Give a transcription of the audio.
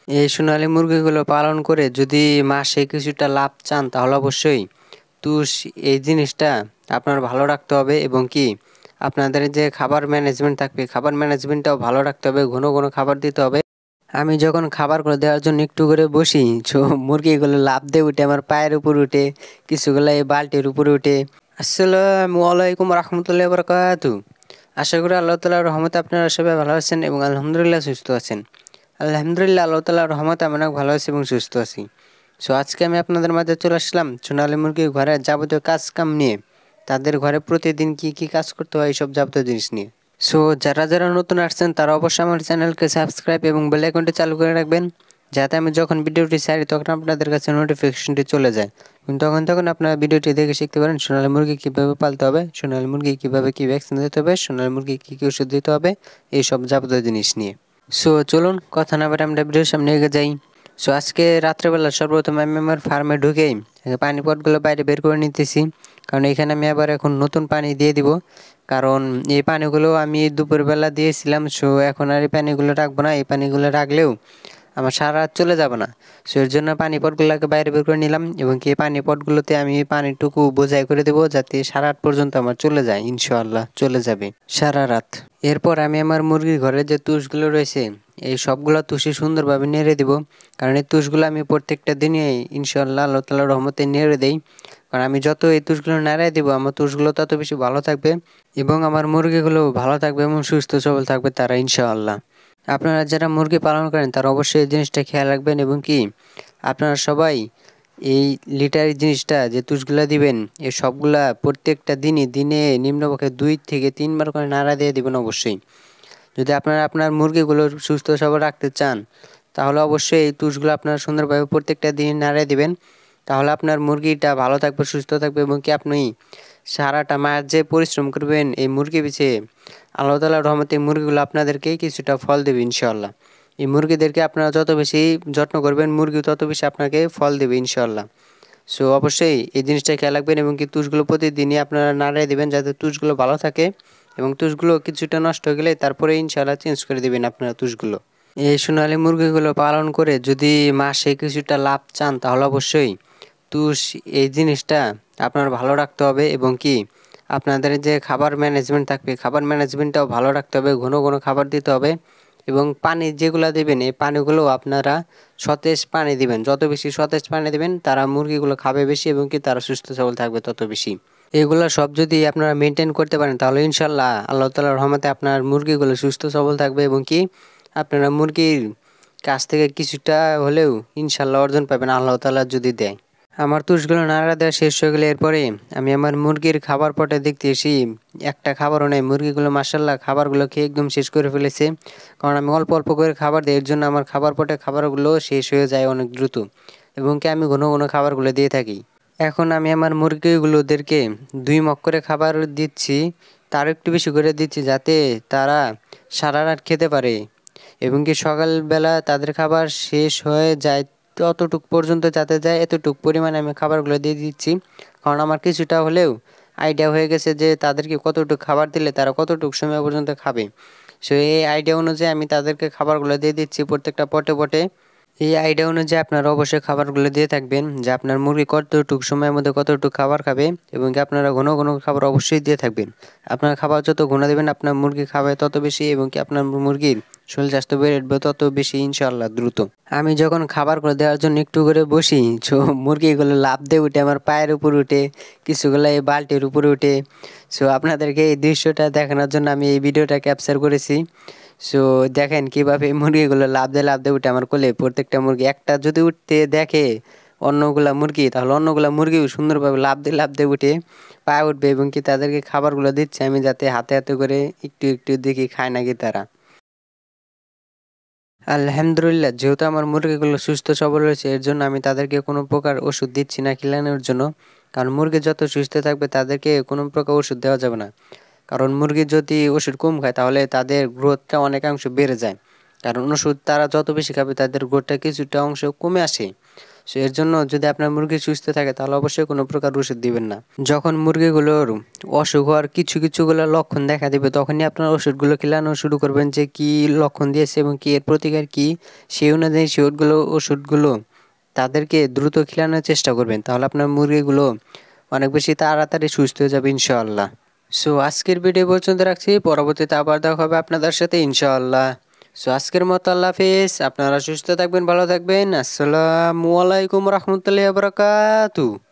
এই সোনালী মুরগিগুলো পালন করে যদি মাসে কিছুটা লাভ চান তাহলে অবশ্যই তুষ এই জিনিসটা আপনার ভালো রাখতে হবে এবং কি আপনাদের যে খাবার ম্যানেজমেন্ট থাকবে খাবার ম্যানেজমেন্টটাও ভালো রাখতে হবে, ঘন ঘন খাবার দিতে হবে। আমি যখন খাবারগুলো দেওয়ার জন্য একটু করে বসি, মুরগিগুলো লাফ দিয়ে উঠে আমার পায়ের উপর উঠে, কিছুগুলো এই বালতির উপরে উঠে। আসসালামু আলাইকুম রহমতুল্লাহ বরকাতু। আশা করি আল্লাহ তাআলার রহমতে আপনারা সবাই ভালো আছেন এবং আলহামদুলিল্লাহ সুস্থ আছেন। আলহামদুলিল্লাহ আল্লাহ তাআলার রহমতে আমি অনেক ভালো আছি এবং সুস্থ আছি। সো আজকে আমি আপনাদের মাঝে চলে আসলাম সোনালী মুরগির ঘরের যাবতীয় কাজ কাম নিয়ে, তাদের ঘরে প্রতিদিন কি কি কাজ করতে হয় এইসব যাবতীয় জিনিস নিয়ে। সো যারা যারা নতুন আসছেন তারা অবশ্যই আমার চ্যানেলকে সাবস্ক্রাইব এবং বেল আইকনটি চালু করে রাখবেন, যাতে আমি যখন ভিডিওটি ছাড়ি তখন আপনাদের কাছে নোটিফিকেশনটি চলে যায় এবং তখন তখন আপনারা ভিডিওটি দেখে শিখতে পারেন সোনালী মুরগি কীভাবে পালতে হবে, সোনালী মুরগি কীভাবে কী ভ্যাকসিন দিতে হবে, সোনালী মুরগি কী কী ওষুধ দিতে হবে, এইসব যাবতীয় জিনিস নিয়ে। সো চলুন কথা না বলে আমরা ভিডিওর সামনে এগিয়ে যাই। সো আজকে রাত্রেবেলা সর্বপ্রথম আমি আমার ফার্মে ঢুকেই পানি পটগুলো বাইরে বের করে নিতেছি, কারণ এখানে আমি আবার এখন নতুন পানি দিয়ে দিব। কারণ এই পানিগুলো আমি দুপুরবেলা দিয়েছিলাম, সো এখন আর এই পানিগুলো রাখবো না। এই পানিগুলো রাখলেও আমার সারা রাত চলে যাবে না। সো এর জন্য পানি পটগুলোকে বাইরে বের করে নিলাম এবং কি এই পানি পটগুলোতে আমি পানিটুকু বোঝাই করে দেবো, যাতে সারা রাত পর্যন্ত আমার চলে যায়। ইনশাআল্লাহ চলে যাবে সারা রাত। এরপর আমি আমার মুরগির ঘরে যে তুষগুলো রয়েছে এই সবগুলো তুষি সুন্দরভাবে নেড়ে দিব, কারণ এই তুষগুলো আমি প্রত্যেকটা দিনে ইনশাআল্লাহ আল্লাহ তাআলার রহমতে নেড়ে দেই। কারণ আমি যত এই তুষগুলো নাড়াই দিব আমার তুষগুলো তত বেশি ভালো থাকবে এবং আমার মুরগিগুলো ভালো থাকবে এবং সুস্থ সবল থাকবে তারা ইনশাআল্লাহ। আপনারা যারা মুরগি পালন করেন তারা অবশ্যই এই জিনিসটা খেয়াল রাখবেন এবং কি আপনারা সবাই এই লিটারি জিনিসটা যে তুষগুলা দিবেন এই সবগুলা প্রত্যেকটা দিনে নিম্নপক্ষে 2 থেকে 3 বার করে নাড়া দিয়ে দিবেন অবশ্যই। যদি আপনারা আপনার মুরগিগুলো সুস্থ সবল রাখতে চান তাহলে অবশ্যই এই তুষগুলো আপনারা সুন্দরভাবে প্রত্যেকটা দিন নাড়িয়ে দিবেন, তাহলে আপনার মুরগিটা ভালো থাকবে, সুস্থ থাকবে এবং কি আপনি সারাটা মাস যে পরিশ্রম করবেন এই মুরগি পিছে আল্লাহ তাআলার রহমতে এই মুরগিগুলো আপনাদেরকে কিছুটা ফল দেবে ইনশাআল্লাহ। এই মুরগিদেরকে আপনারা যত বেশি যত্ন করবেন মুরগি তত বেশি আপনাকে ফল দেবে ইনশাআল্লাহ। সো অবশ্যই এই জিনিসটা খেয়াল রাখবেন এবং কি তুষগুলো প্রতিদিনই আপনারা নাড়িয়ে দিবেন যাতে তুষগুলো ভালো থাকে এবং তুষগুলো কিছুটা নষ্ট হয়ে গেলে তারপরে ইনশাআল্লাহ চেঞ্জ করে দিবেন আপনারা তুষগুলো। এই সোনালী মুরগিগুলো পালন করে যদি মাসে কিছুটা লাভ চান তাহলে অবশ্যই তুষ এই জিনিসটা আপনার ভালো রাখতে হবে এবং কি আপনাদের যে খাবার ম্যানেজমেন্ট থাকবে খাবার ম্যানেজমেন্টটাও ভালো রাখতে হবে, ঘন ঘন খাবার দিতে হবে এবং পানি যেগুলো দেবেন এই পানিগুলো আপনারা সতেজ পানি দিবেন। যত বেশি সতেজ পানি দিবেন তারা মুরগিগুলো খাবে বেশি এবং কি তারা সুস্থ সবল থাকবে তত বেশি। এগুলো সব যদি আপনারা মেনটেন করতে পারেন তাহলে ইনশাল্লাহ আল্লাহ তাআলার রহমতে আপনার মুরগিগুলো সুস্থ সবল থাকবে এবং কি আপনারা মুরগির কাছ থেকে কিছুটা হলেও ইনশাল্লাহ অর্জন পাবেন আল্লাহ তাআলা যদি দেয়। আমার তুষগুলো নাড়া দেওয়া শেষ হয়ে গেলে এরপরে আমি আমার মুরগির খাবার পটে দেখতে এসি একটা খাবারও নেই। মুরগিগুলো মাশাআল্লাহ খাবারগুলো খেয়ে একদম শেষ করে ফেলেছে, কারণ আমি অল্প অল্প করে খাবার দিই, এর জন্য আমার খাবার পটে খাবারগুলো শেষ হয়ে যায় অনেক দ্রুত এবং কি আমি ঘন ঘন খাবারগুলো দিয়ে থাকি। এখন আমি আমার মুরগিগুলোদেরকে 2 মগ করে খাবার দিচ্ছি, তারও একটু বেশি করে দিচ্ছি যাতে তারা সারা রাত খেতে পারে এবং কি সকালবেলা তাদের খাবার শেষ হয়ে যায় ততটুক পর্যন্ত যাতে যায় এতটুক পরিমাণে আমি খাবারগুলো দিয়ে দিচ্ছি, কারণ আমার কিছুটা হলেও আইডিয়া হয়ে গেছে যে তাদেরকে কতটুকু খাবার দিলে তারা কতটুকু সময় পর্যন্ত খাবে। সো এই আইডিয়া অনুযায়ী আমি তাদেরকে খাবারগুলো দিয়ে দিচ্ছি প্রত্যেকটা পটে পটে। এই আইডিয়া অনুযায়ী আপনারা অবশ্যই খাবারগুলো দিয়ে থাকবেন যে আপনার মুরগি কতটুকু সময়ের মধ্যে কতটুকু খাবার খাবে এবং কি আপনারা ঘন ঘন খাবার অবশ্যই দিয়ে থাকবেন। আপনার খাবার যত ঘন দেবেন আপনার মুরগি খাবে তত বেশি এবং কি আপনার মুরগির শরীর স্বাস্থ্য বেড়ে উঠবে তত বেশি ইনশাআল্লাহ দ্রুত। আমি যখন খাবারগুলো দেওয়ার জন্য একটু করে বসি, সো মুরগিগুলো লাফ দিয়ে উঠে আমার পায়ের উপর উঠে, কিছুগুলো এই বালতির উপরে উঠে। সো আপনাদেরকে এই দৃশ্যটা দেখানোর জন্য আমি এই ভিডিওটা ক্যাপচার করেছি। সো দেখেন কিভাবে মুরগিগুলো লাফ দিয়ে উঠে আমার কোলে। প্রত্যেকটা মুরগি একটা যদি উঠতে দেখে অন্যগুলা মুরগি তাহলে অন্যগুলা মুরগিও সুন্দরভাবে লাফ দিয়ে উঠে পায়ে উঠবে এবং কি তাদেরকে খাবারগুলো দিচ্ছি আমি যাতে হাতে হাতে করে একটু একটু দেখি খায় নাকি তারা। আলহামদুলিল্লাহ যেহেতু আমার মুরগিগুলো সুস্থ সবল রয়েছে এর জন্য আমি তাদেরকে কোনো প্রকার ওষুধ দিচ্ছি না খিলানোর জন্য, কারণ মুরগি যত সুস্থ থাকবে তাদেরকে কোনো প্রকার ওষুধ দেওয়া যাবে না। কারণ মুরগি যদি ওষুধ কম খায় তাহলে তাদের গ্রোথটা অনেকাংশ বেড়ে যায়, কারণ ওষুধ তারা যত বেশি খাবে তাদের গ্রোথটা কিছুটা অংশ কমে আসে। সো এর জন্য যদি আপনার মুরগি সুস্থ থাকে তাহলে অবশ্যই কোনো প্রকার ওষুধ দিবেন না। যখন মুরগিগুলোর অসুখ হওয়ার কিছুগুলো লক্ষণ দেখা দিবে তখনই আপনার ওষুধগুলো খিলানো শুরু করবেন যে কী লক্ষণ দিয়েছে এবং কি এর প্রতিকার কী, সেই অনুযায়ী ওষুধগুলো তাদেরকে দ্রুত খিলানোর চেষ্টা করবেন। তাহলে আপনার মুরগিগুলো অনেক বেশি তাড়াতাড়ি সুস্থ হয়ে যাবে ইনশাআল্লাহ। সো আজকের ভিডিও পর্যন্ত রাখছি, পরবর্তীতে আবার দেখা হবে আপনাদের সাথে ইনশাআল্লাহ। সো আজকের মতো আল্লাহ হাফেজ, আপনারা সুস্থ থাকবেন, ভালো থাকবেন। আসসালামু আলাইকুম রহমতুল্লাহি ওয়া বারাকাতুহু।